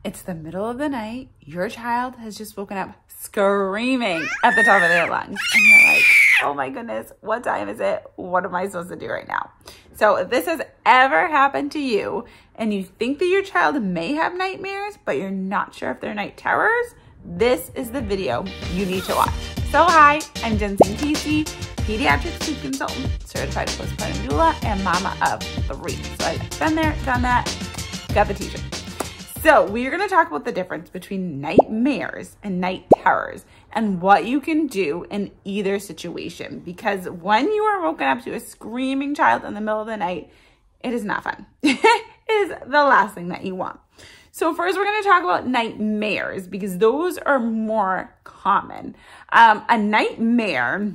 It's the middle of the night. Your child has just woken up screaming at the top of their lungs. And you're like, oh my goodness, what time is it? What am I supposed to do right now? So if this has ever happened to you and you think that your child may have nightmares, but you're not sure if they're night terrors, this is the video you need to watch. So hi, I'm Jensen Casey, pediatric sleep consultant, certified postpartum doula, and mama of 3. So I've been there, done that, got the t-shirt. So we're gonna talk about the difference between nightmares and night terrors and what you can do in either situation. Because when you are woken up to a screaming child in the middle of the night, it is not fun. It is the last thing that you want. So first we're gonna talk about nightmares because those are more common. A nightmare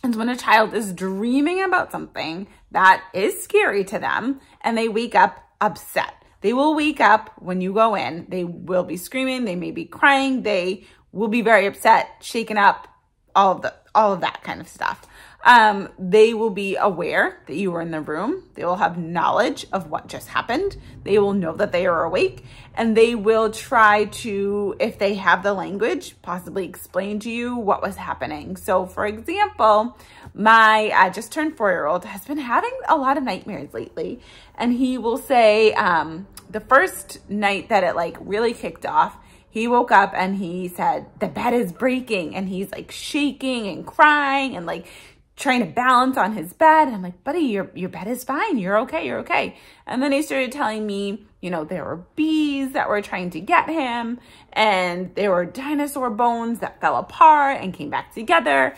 is when a child is dreaming about something that is scary to them and they wake up upset. They will wake up when you go in. They will be screaming. They may be crying. They will be very upset, shaken up, all of that kind of stuff. They will be aware that you were in the room. They will have knowledge of what just happened. They will know that they are awake, and they will try to, if they have the language, possibly explain to you what was happening. So for example, my just turned 4-year-old has been having a lot of nightmares lately, and he will say, the first night that it like really kicked off, he woke up and he said, the bed is breaking, and he's like shaking and crying and like trying to balance on his bed. And I'm like, buddy, your bed is fine. You're okay. You're okay. And then he started telling me, you know, there were bees that were trying to get him, and there were dinosaur bones that fell apart and came back together.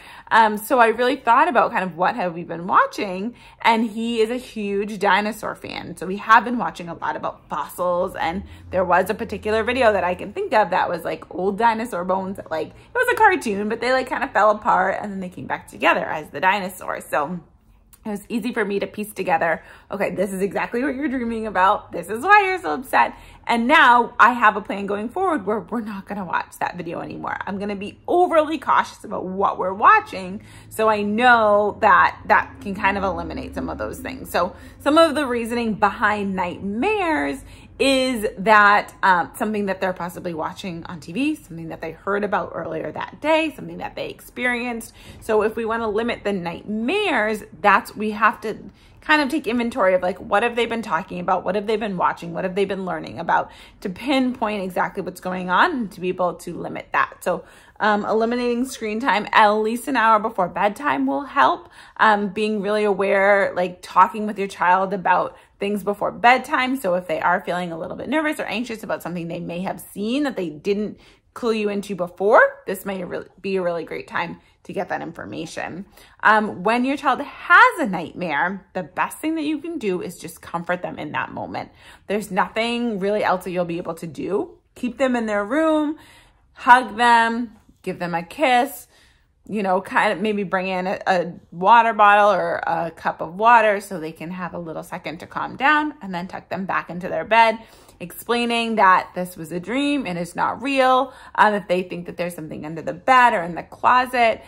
So I really thought about kind of what have we been watching, and he is a huge dinosaur fan. So we have been watching a lot about fossils, and there was a particular video that I can think of that was like old dinosaur bones that like, it was a cartoon, but they like kind of fell apart and then they came back together as the dinosaurs. So it was easy for me to piece together, okay, this is exactly what you're dreaming about. This is why you're so upset. And now I have a plan going forward where we're not gonna watch that video anymore. I'm gonna be overly cautious about what we're watching, so I know that that can kind of eliminate some of those things. So some of the reasoning behind nightmares is that something that they're possibly watching on TV, something that they heard about earlier that day, something that they experienced. So if we want to limit the nightmares, we have to kind of take inventory of like, what have they been talking about? What have they been watching? What have they been learning about, to pinpoint exactly what's going on and to be able to limit that. So eliminating screen time at least an hour before bedtime will help. Being really aware, like talking with your child about things before bedtime. So if they are feeling a little bit nervous or anxious about something they may have seen that they didn't clue you into before, this may be a really great time to get that information. When your child has a nightmare, the best thing that you can do is just comfort them in that moment. There's nothing really else that you'll be able to do. Keep them in their room, hug them, give them a kiss, you know, kind of maybe bring in a water bottle or a cup of water so they can have a little second to calm down, and then tuck them back into their bed, explaining that this was a dream and it's not real. If they think that there's something under the bed or in the closet,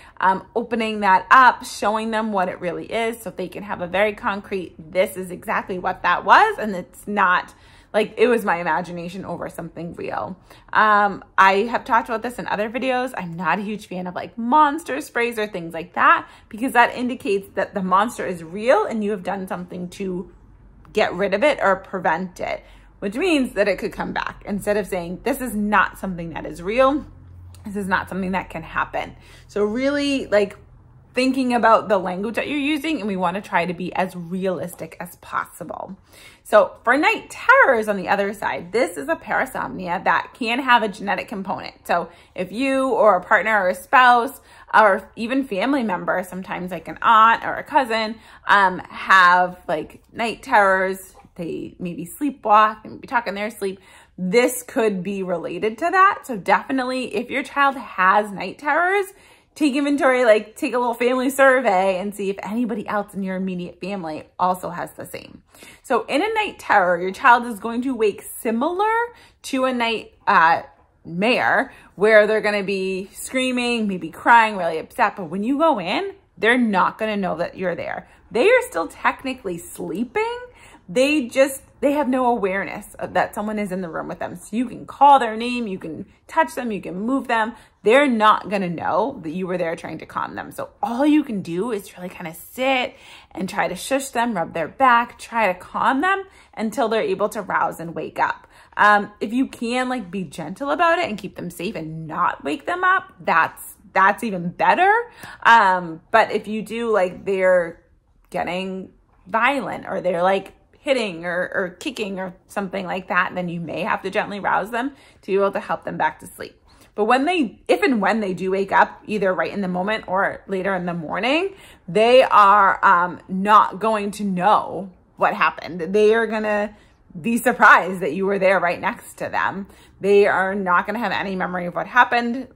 opening that up, showing them what it really is so they can have a very concrete, this is exactly what that was, and it's not like it was my imagination over something real. I have talked about this in other videos. I'm not a huge fan of like monster sprays or things like that, because that indicates that the monster is real and you have done something to get rid of it or prevent it, which means that it could come back. Instead of saying, this is not something that is real, this is not something that can happen. So really like thinking about the language that you're using, and we want to try to be as realistic as possible. So for night terrors on the other side, this is a parasomnia that can have a genetic component. So if you or a partner or a spouse or even family member, sometimes like an aunt or a cousin, have like night terrors, they maybe sleepwalk and be talking in their sleep, this could be related to that. So definitely if your child has night terrors, take inventory, like take a little family survey and see if anybody else in your immediate family also has the same. So in a night terror, your child is going to wake similar to a nightmare where they're going to be screaming, maybe crying, really upset. But when you go in, they're not going to know that you're there. They are still technically sleeping, they have no awareness of that someone is in the room with them. So you can call their name, you can touch them, you can move them. They're not gonna know that you were there trying to calm them. So all you can do is really kind of sit and try to shush them, rub their back, try to calm them until they're able to rouse and wake up. If you can like be gentle about it and keep them safe and not wake them up, that's even better. But if you do like they're getting violent or they're like hitting or kicking or something like that, then you may have to gently rouse them to be able to help them back to sleep. But if and when they do wake up, either right in the moment or later in the morning, they are not going to know what happened. They are going to be surprised that you were there right next to them. They are not going to have any memory of what happened,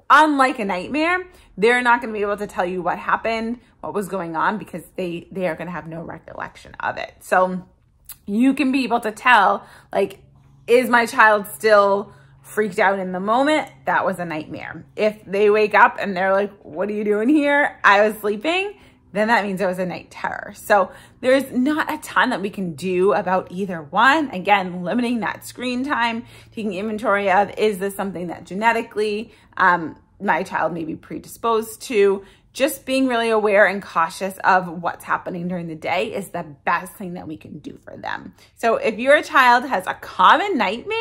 unlike a nightmare. They're not going to be able to tell you what happened, what was going on, because they are going to have no recollection of it. So you can be able to tell, like, is my child still freaked out in the moment? That was a nightmare. If they wake up and they're like, what are you doing here? I was sleeping. Then that means it was a night terror. So there's not a ton that we can do about either one. Again, limiting that screen time, taking inventory of, is this something that genetically my child may be predisposed to? Just being really aware and cautious of what's happening during the day is the best thing that we can do for them. So if your child has a common nightmare,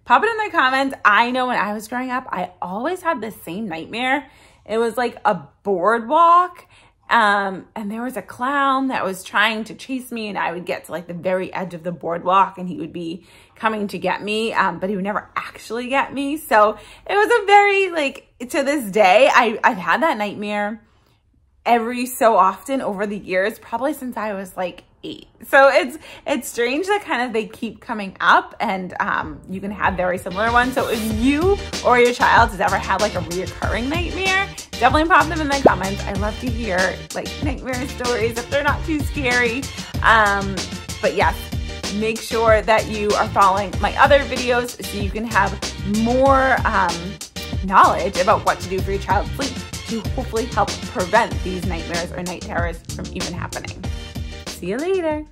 pop it in the comments. I know when I was growing up, I always had the same nightmare. It was like a boardwalk. And there was a clown that was trying to chase me, and I would get to like the very edge of the boardwalk and he would be coming to get me, but he would never actually get me. So it was a very, like, to this day, I've had that nightmare every so often over the years, probably since I was like 8. So it's strange that kind of they keep coming up, and you can have very similar ones. So if you or your child has ever had like a reoccurring nightmare, definitely pop them in the comments. I love to hear like nightmare stories if they're not too scary. But yes, make sure that you are following my other videos so you can have more knowledge about what to do for your child's sleep to hopefully help prevent these nightmares or night terrors from even happening. See you later.